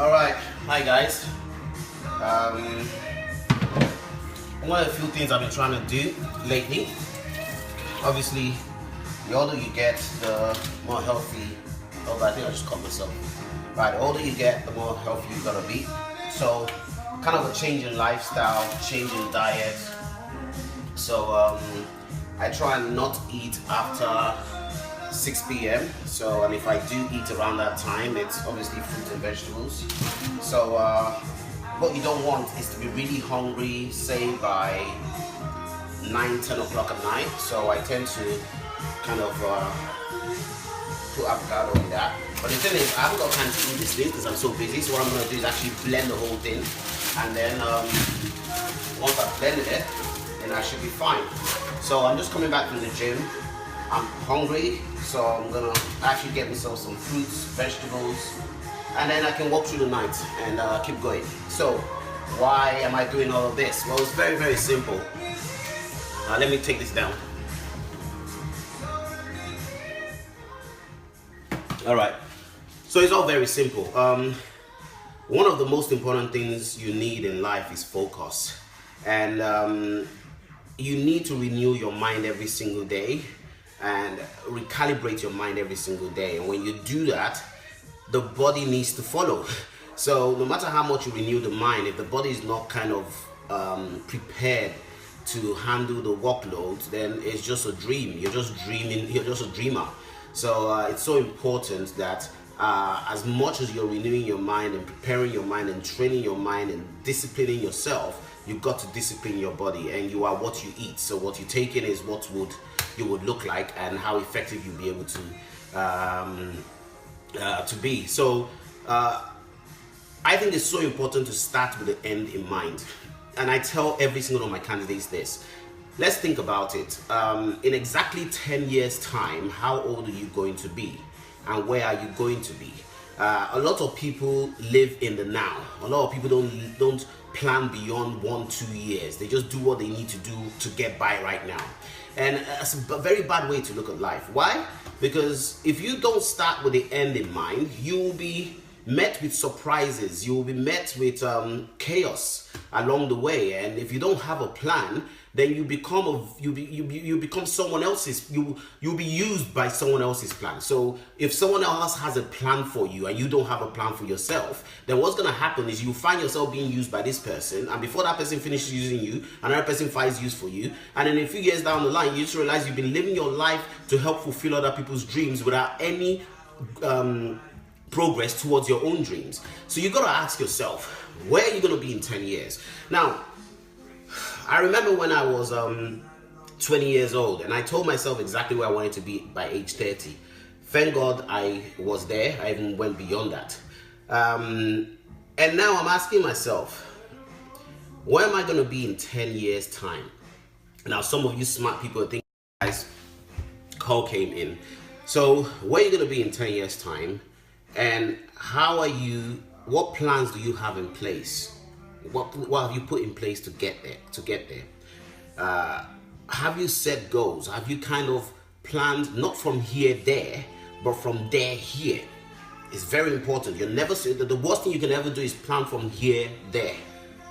Alright, hi guys. One of the few things I've been trying to do lately, obviously, the older you get, the more healthy. Oh, I think I just caught myself. Right, the older you get, the more healthy you're gonna be. So, kind of a change in lifestyle, change in diet. So, I try and not eat after 6 p.m. So, and if I do eat around that time, it's obviously fruits and vegetables. So, what you don't want is to be really hungry, say by 9-10 o'clock at night. So I tend to kind of put avocado in that. But the thing is, I haven't got time to eat this thing because I'm so busy. So what I'm going to do is actually blend the whole thing. And then once I've blended it, then I should be fine. So I'm just coming back from the gym. I'm hungry, so I'm going to actually get myself some fruits, vegetables, and then I can walk through the night and keep going. So why am I doing all of this? Well, it's very, very simple. Let me take this down. All right, so it's all very simple. One of the most important things you need in life is focus. And you need to renew your mind every single day and recalibrate your mind every single day. And when you do that, the body needs to follow. So no matter how much you renew the mind, if the body is not kind of prepared to handle the workload, then it's just a dream. You're just dreaming, you're just a dreamer. So it's so important that as much as you're renewing your mind and preparing your mind and training your mind and disciplining yourself, you've got to discipline your body, and you are what you eat. So what you take in is what you would look like and how effective you'll be able to be. So I think it's so important to start with the end in mind. And I tell every single one of my candidates this. Let's think about it. In exactly 10 years time, how old are you going to be? And where are you going to be? A lot of people live in the now. A lot of people don't plan beyond 1-2 years. They just do what they need to do to get by right now. And it's a very bad way to look at life. Why? Because if you don't start with the end in mind, you will be met with surprises. You will be met with chaos along the way. And if you don't have a plan, then you become someone else's. You'll be used by someone else's plan. So if someone else has a plan for you and you don't have a plan for yourself, then what's gonna happen is you find yourself being used by this person, and before that person finishes using you, another person finds use for you, and then a few years down the line, you just realize you've been living your life to help fulfill other people's dreams without any progress towards your own dreams. So you gotta ask yourself, where are you gonna be in 10 years? Now, I remember when I was 20 years old, and I told myself exactly where I wanted to be by age 30. Thank God I was there. I even went beyond that. And now I'm asking myself, where am I going to be in 10 years time? Now, some of you smart people think, guys, call came in. So where are you going to be in 10 years time? And what plans do you have in place? What have you put in place to get there? Have you set goals? Have you kind of planned, not from here there, but from there here? It's very important. The worst thing you can ever do is plan from here there.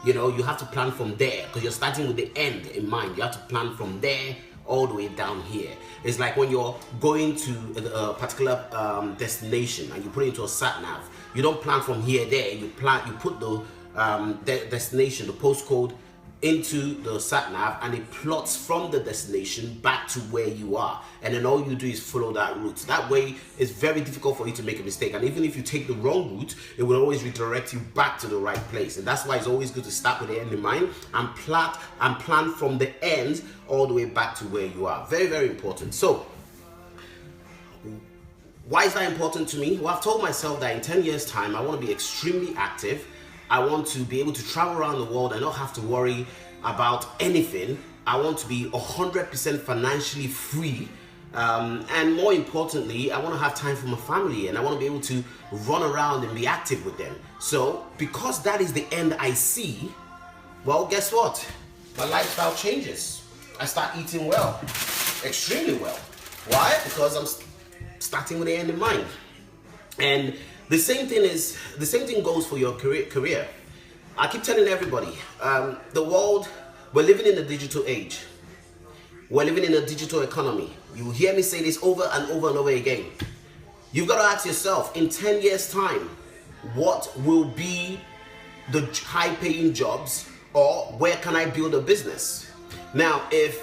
You know, you have to plan from there because you're starting with the end in mind. You have to plan from there all the way down here. It's like when you're going to a particular destination and you put it into a sat nav. You don't plan from here there. You put the destination, the postcode, into the sat nav, and it plots from the destination back to where you are, and then all you do is follow that route. That way it's very difficult for you to make a mistake, and even if you take the wrong route, it will always redirect you back to the right place. And that's why it's always good to start with the end in mind and plan from the end all the way back to where you are. Very, very important. So why is that important to me? Well, I've told myself that in 10 years time I want to be extremely active. I want to be able to travel around the world and not have to worry about anything. I want to be 100% financially free. And more importantly, I want to have time for my family, and I want to be able to run around and be active with them. So because that is the end I see, well, guess what? My lifestyle changes. I start eating well, extremely well. Why? Because I'm starting with the end in mind. And The same thing goes for your career. I keep telling everybody, the world, we're living in a digital age. We're living in a digital economy. You will hear me say this over and over and over again. You've got to ask yourself, in 10 years' time, what will be the high-paying jobs, or where can I build a business? Now, if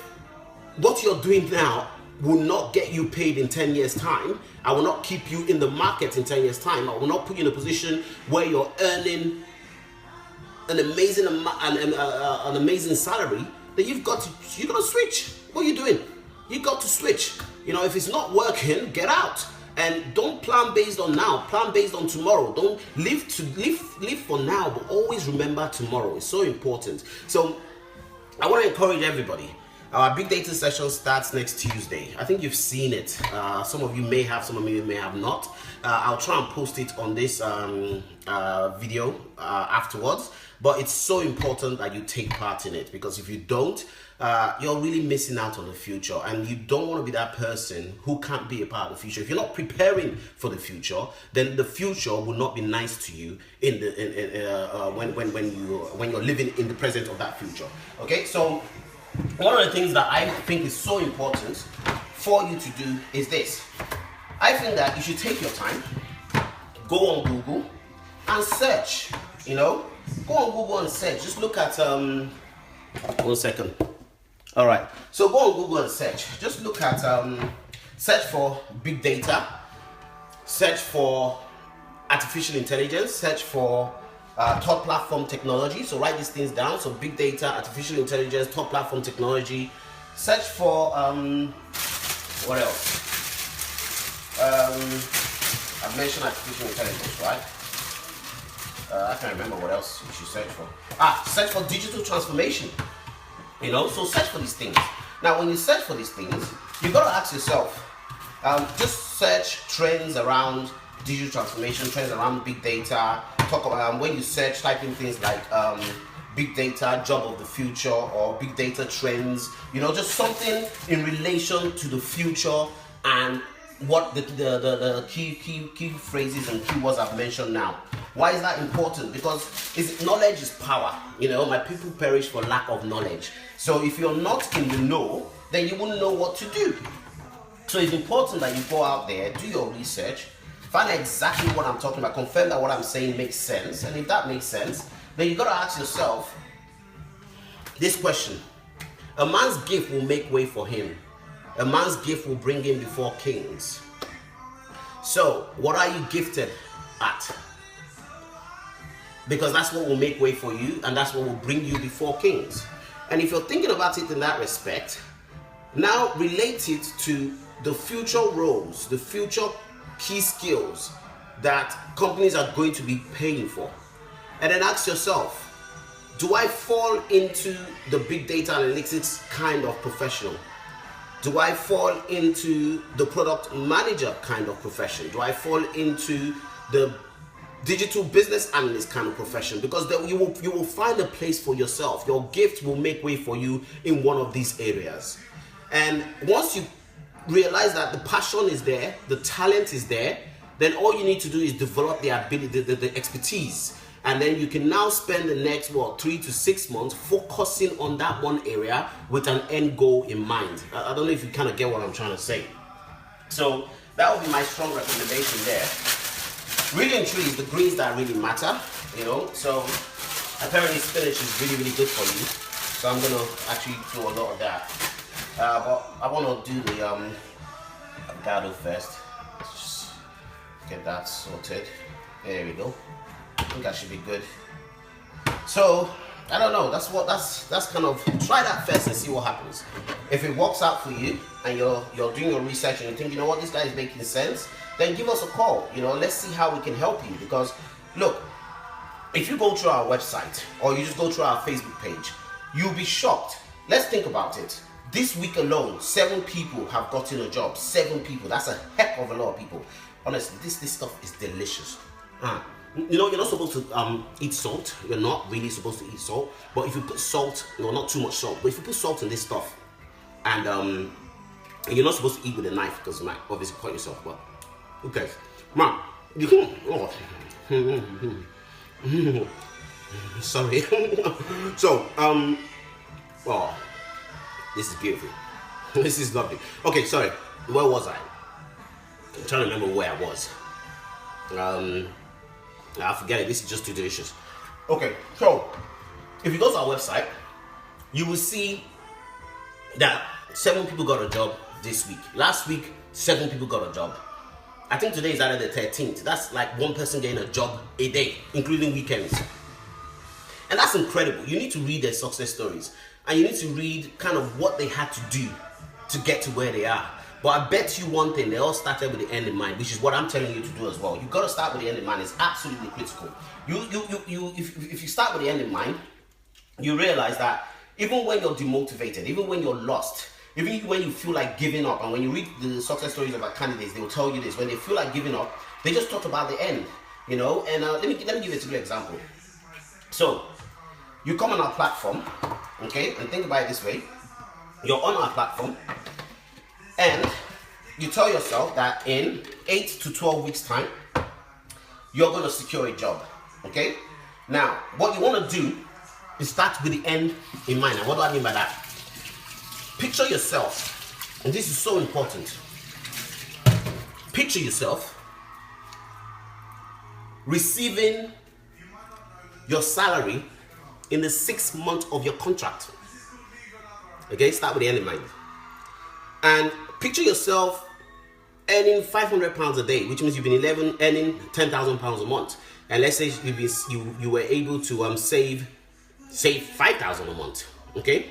what you're doing now will not get you paid in 10 years' time, I will not keep you in the market in 10 years' time, I will not put you in a position where you're earning an amazing salary, then you've got to switch. What are you doing? You got to switch. You know, if it's not working, get out. And don't plan based on now, plan based on tomorrow. Don't live for now, but always remember tomorrow. It's so important. So I want to encourage everybody. Our big data session starts next Tuesday. I think you've seen it. Some of you may have, some of you may have not. I'll try and post it on this video afterwards. But it's so important that you take part in it, because if you don't, you're really missing out on the future, and you don't want to be that person who can't be a part of the future. If you're not preparing for the future, then the future will not be nice to you when you're living in the present of that future. Okay, so one of the things that I think is so important for you to do is this. I think that you should take your time, go on Google and search. You know, go on Google and search. Just look at 1 second. All right, so go on Google and search. Just look at search for big data, search for artificial intelligence, search for top platform technology. So write these things down. So big data, artificial intelligence, top platform technology. Search for what else? I've mentioned artificial intelligence, right? I can't remember what else you should search for. Search for digital transformation. You know, so search for these things. Now, when you search for these things, you've got to ask yourself, just search trends around digital transformation, trends around big data. Talk about when you search, type in things like big data, job of the future, or big data trends. You know, just something in relation to the future and what the key phrases and keywords I've mentioned now. Why is that important? Because knowledge is power. You know, my people perish for lack of knowledge. So if you're not in the know, then you wouldn't know what to do. So it's important that you go out there, do your research, find out exactly what I'm talking about, confirm that what I'm saying makes sense. And if that makes sense, then you got to ask yourself this question. A man's gift will make way for him. A man's gift will bring him before kings. So, what are you gifted at? Because that's what will make way for you, and that's what will bring you before kings. And if you're thinking about it in that respect, now relate it to the future roles, the future key skills that companies are going to be paying for. And then ask yourself, do I fall into the big data analytics kind of professional? Do I fall into the product manager kind of profession? Do I fall into the digital business analyst kind of profession? Because you will find a place for yourself. Your gift will make way for you in one of these areas. And once you realize that the passion is there, the talent is there, then all you need to do is develop the ability, the expertise. And then you can now spend the next 3 to 6 months focusing on that one area with an end goal in mind. I don't know if you kind of get what I'm trying to say. So that would be my strong recommendation there. Really and truly, it's the greens that really matter, you know. So apparently spinach is really, really good for you. So I'm gonna actually do a lot of that. But I want to do the avocado first. Let's just get that sorted. There we go. I think that should be good. So I don't know. That's kind of, try that first and see what happens. If it works out for you and you're doing your research and you think, you know what, this guy is making sense, then give us a call. You know, let's see how we can help you. Because look, if you go through our website or you just go through our Facebook page, you'll be shocked. Let's think about it. This week alone, 7 people have gotten a job. 7 people. That's a heck of a lot of people. Honestly, this stuff is delicious. You know, you're not supposed to eat salt. You're not really supposed to eat salt. But if you put salt, not too much salt, but if you put salt in this stuff, and you're not supposed to eat with a knife because you might obviously cut yourself. But who cares? Man, You can. Oh. Sorry. So, oh, this is beautiful. This is lovely. Okay, sorry. Where was I? I'm trying to remember where I was. I forget it. This is just too delicious. Okay, so if you go to our website, you will see that 7 people got a job this week. Last week, 7 people got a job. I think today is either the 13th. That's like 1 person getting a job a day, including weekends. And that's incredible. You need to read their success stories. And you need to read kind of what they had to do to get to where they are. But I bet you one thing, they all started with the end in mind, which is what I'm telling you to do as well. You've got to start with the end in mind. It's absolutely critical. If you start with the end in mind, you realize that even when you're demotivated, even when you're lost, even when you feel like giving up, and when you read the success stories of our candidates, they will tell you this. When they feel like giving up, they just talk about the end, you know. And let me give you a typical example. So you come on our platform, okay, and think about it this way. You're on our platform, and you tell yourself that in 8 to 12 weeks time, you're going to secure a job, okay? Now, what you want to do is start with the end in mind. And what do I mean by that? Picture yourself, and this is so important. Picture yourself receiving your salary in the 6th month of your contract. Okay, start with the end in mind. And picture yourself earning £500 a day, which means you've been earning £10,000 a month. And let's say you were able to save £5,000 a month. Okay.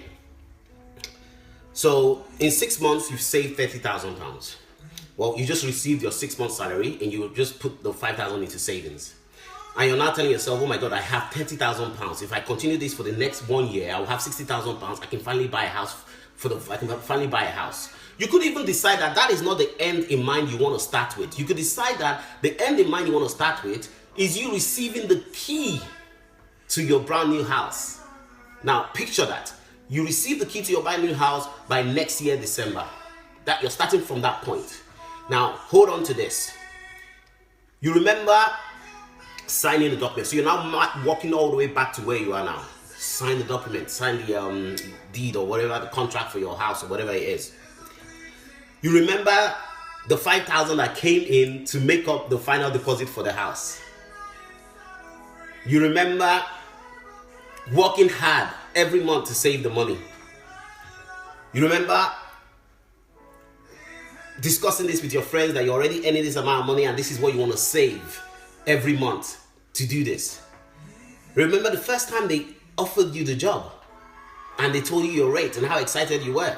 So in 6 months you've saved £30,000. Well, you just received your 6-month salary and you just put the £5,000 into savings. And you're now telling yourself, oh my God, I have £30,000. If I continue this for the next 1 year, I will have £60,000. I can finally buy a house. You could even decide that that is not the end in mind you want to start with. You could decide that the end in mind you want to start with is you receiving the key to your brand new house. Now, picture that. You receive the key to your brand new house by next year, December. That you're starting from that point. Now, hold on to this. You remember signing the document. So you're now walking all the way back to where you are now. Sign the document, sign the deed or whatever, the contract for your house or whatever it is. You remember the 5,000 that came in to make up the final deposit for the house. You remember working hard every month to save the money. You remember discussing this with your friends that you're already earning this amount of money and this is what you want to save every month to do this. Remember the first time they offered you the job and they told you your rate and how excited you were.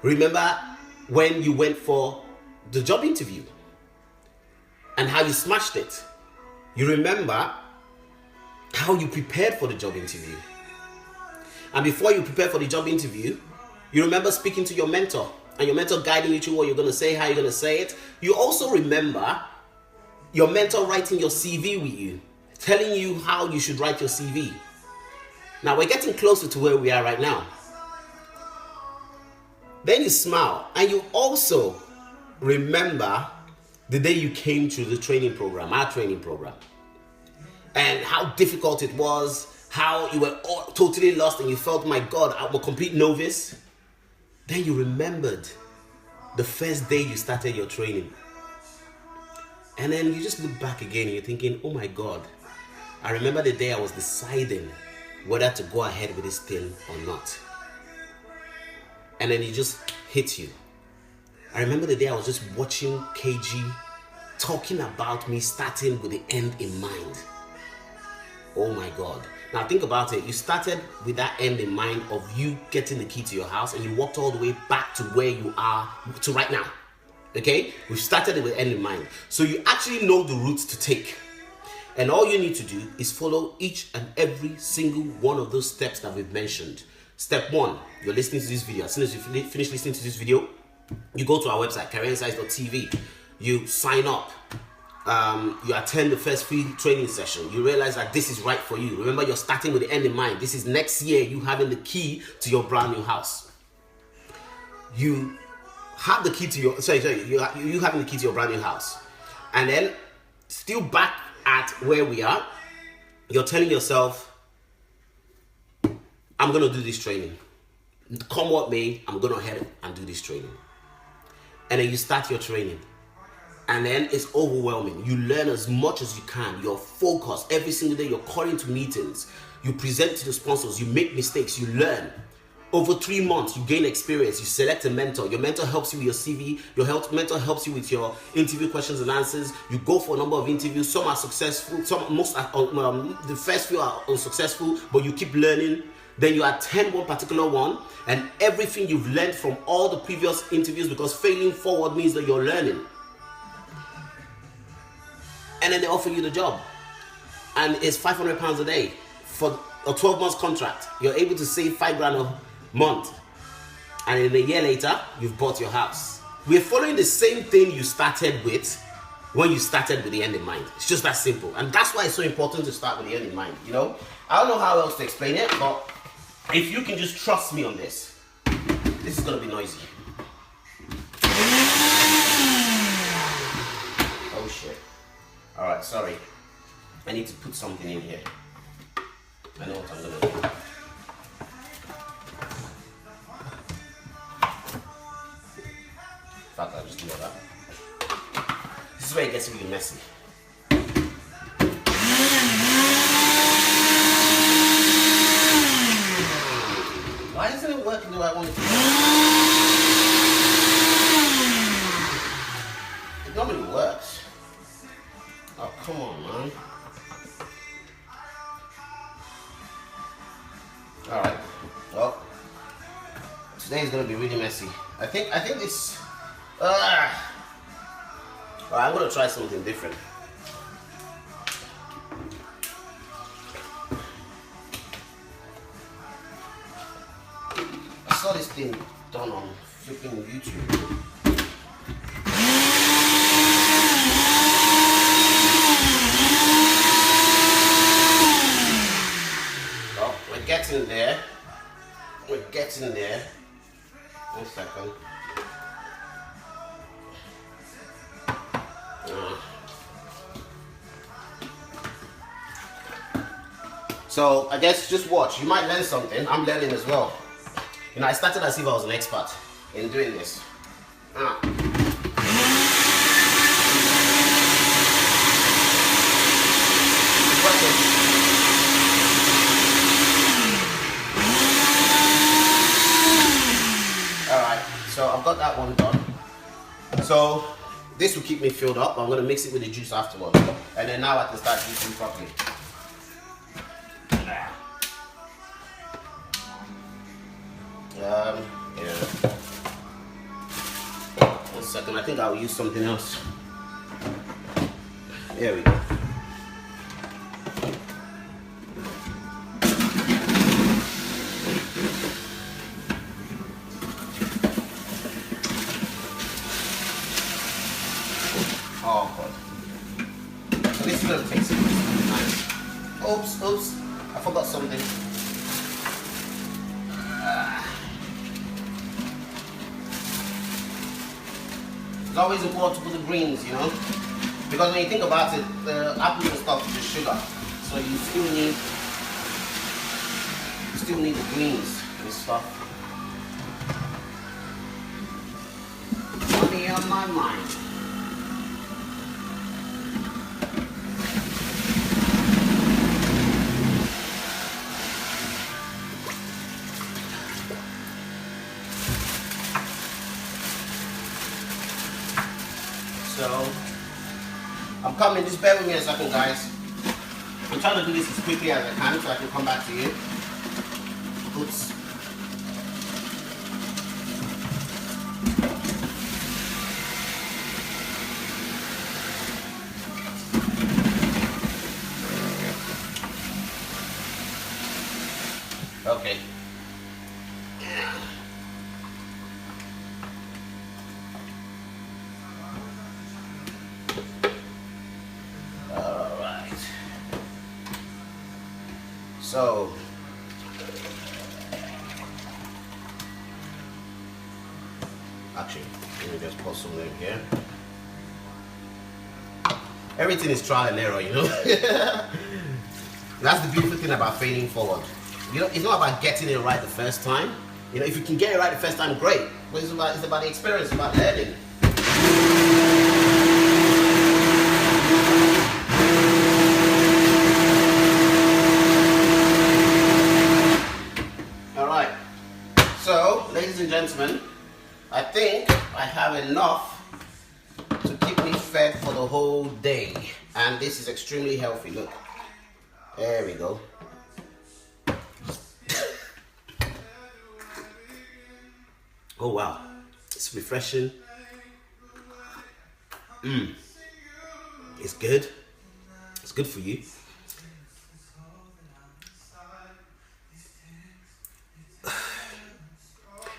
Remember when you went for the job interview and how you smashed it. You remember how you prepared for the job interview. And before you prepared for the job interview, you remember speaking to your mentor and your mentor guiding you through what you're going to say, how you're going to say it. You also remember your mentor writing your CV with you, telling you how you should write your CV. Now we're getting closer to where we are right now. Then you smile and you also remember the day you came to the training program, our training program, and how difficult it was, how you were all totally lost and you felt, my God, I'm a complete novice. Then you remembered the first day you started your training. And then you just look back again and you're thinking, oh my God, I remember the day I was deciding whether to go ahead with this thing or not. And then it just hits you. I remember the day I was just watching KG talking about me starting with the end in mind. Oh my God. Now think about it. You started with that end in mind of you getting the key to your house and you walked all the way back to where you are to right now. Okay? We started it with end in mind. So you actually know the routes to take. And all you need to do is follow each and every single one of those steps that we've mentioned. Step 1, you're listening to this video. As soon as you finish listening to this video, you go to our website, careerinsights.tv. You sign up. You attend the first free training session. You realize that this is right for you. Remember, you're starting with the end in mind. This is next year, you having the key to your brand new house. You have the key to your, you having the key to your brand new house. And then, still back at where we are, you're telling yourself, I'm going to do this training. Come what may, I'm going to head and do this training. And then you start your training. And then it's overwhelming. You learn as much as you can. You're focused. Every single day, you're calling to meetings. You present to the sponsors. You make mistakes. You learn. Over 3 months, you gain experience. You select a mentor. Your mentor helps you with your CV. Your mentor helps you with your interview questions and answers. You go for a number of interviews. Some are successful. The first few are unsuccessful, but you keep learning. Then you attend one particular one, and everything you've learned from all the previous interviews, because failing forward means that you're learning. And then they offer you the job. And it's £500 a day for a 12 months contract. You're able to save £5,000 a month. And then a year later, you've bought your house. We're following the same thing you started with when you started with the end in mind. It's just that simple. And that's why it's so important to start with the end in mind. You know, I don't know how else to explain it, but if you can just trust me on this, this is going to be noisy. Oh shit. Alright, sorry. I need to put something in here. I know what I'm going to do. In fact, I'll just do all that. This is where it gets really messy. Why isn't it working the way I want it to work? It normally works. Oh, come on, man. Alright. Well, today is going to be really messy. I think this... Alright, I'm going to try something different. I saw this thing done on flipping YouTube. We're getting there. 1 second. So I guess just watch. You might learn something. I'm learning as well. You know, I started as if I was an expert in doing this. So I've got that one done. So this will keep me filled up. I'm going to mix it with the juice afterwards. And then now I can start juicing properly. Yeah. 1 second. I think I'll use something else. There we go. Oh god. So this is going to take some time. Oops. I forgot something. It's always important to put the greens, you know? Because when you think about it, the apples and stuff is just sugar. So you still need the greens and stuff. Money on my mind. So, I'm coming, just bear with me a second guys. I'm trying to do this as quickly as I can so I can come back to you. Oops. Okay. So, actually, let me just put some in here. Everything is trial and error, you know. That's the beautiful thing about failing forward. You know, it's not about getting it right the first time. You know, if you can get it right the first time, great. But it's about the experience, it's about learning. Alright. So, ladies and gentlemen, I think I have enough to keep me fed for the whole day. And this is extremely healthy. Look. There we go. Oh wow, it's refreshing. It's good. It's good for you.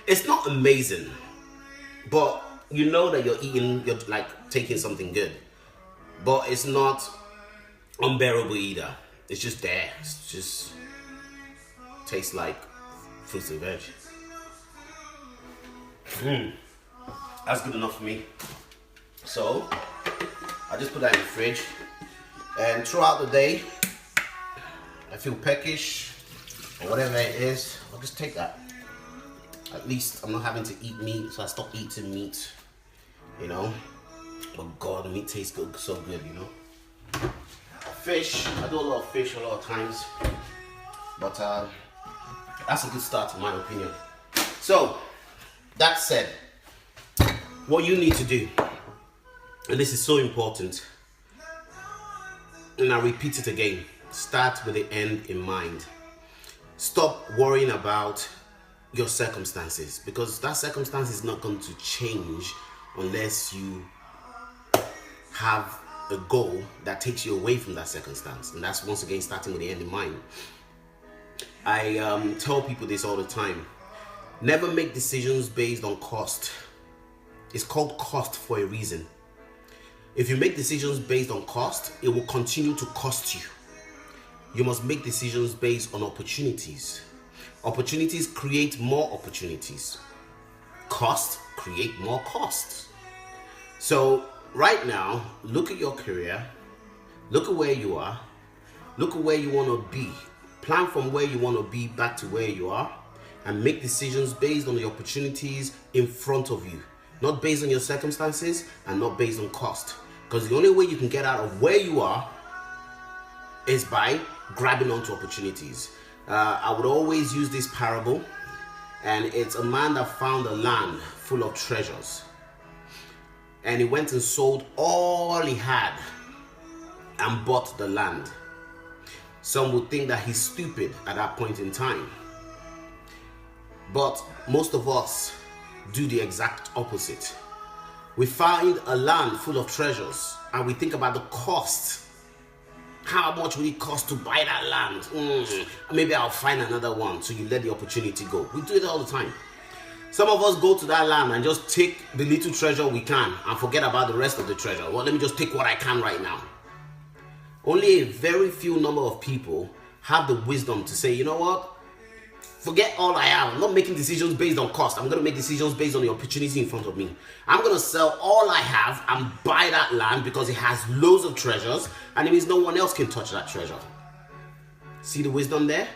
It's not amazing, but you know that you're like taking something good. But it's not unbearable either. It's just there. It's just tastes like fruits and veg. That's good enough for me. So I just put that in the fridge, and throughout the day I feel peckish or whatever it is, I'll just take that. At least I'm not having to eat meat, so I stop eating meat, you know. But God, the meat tastes good, so good, you know. Fish, I do a lot of fish a lot of times, but that's a good start in my opinion. So that said, what you need to do, and this is so important, and I repeat it again, start with the end in mind. Stop worrying about your circumstances, because that circumstance is not going to change unless you have a goal that takes you away from that circumstance. And that's once again starting with the end in mind. I tell people this all the time. Never make decisions based on cost. It's called cost for a reason. If you make decisions based on cost, it will continue to cost you. You must make decisions based on opportunities. Opportunities create more opportunities. Cost create more costs. So right now, look at your career, look at where you are, look at where you want to be. Plan from where you want to be back to where you are, and make decisions based on the opportunities in front of you, not based on your circumstances and not based on cost. Because the only way you can get out of where you are is by grabbing onto opportunities. I would always use this parable, and it's a man that found a land full of treasures, and he went and sold all he had and bought the land. Some would think that he's stupid at that point in time, but most of us do the exact opposite. We find a land full of treasures and we think about the cost. How much will it cost to buy that land? Maybe I'll find another one. So you let the opportunity go. We do it all the time. Some of us go to that land and just take the little treasure we can and forget about the rest of the treasure. Well, let me just take what I can right now. Only a very few number of people have the wisdom to say, you know what? Forget all I have. I'm not making decisions based on cost. I'm going to make decisions based on the opportunity in front of me. I'm going to sell all I have and buy that land because it has loads of treasures, and it means no one else can touch that treasure. See the wisdom there?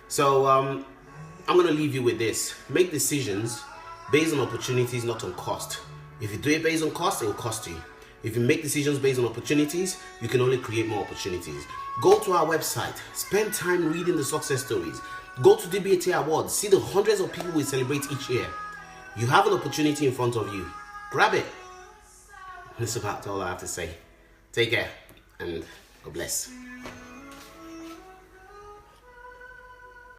So I'm going to leave you with this. Make decisions based on opportunities, not on cost. If you do it based on cost, it will cost you. If you make decisions based on opportunities, you can only create more opportunities. Go to our website. Spend time reading the success stories. Go to DBAT Awards. See the hundreds of people we celebrate each year. You have an opportunity in front of you. Grab it. That's about all I have to say. Take care and God bless.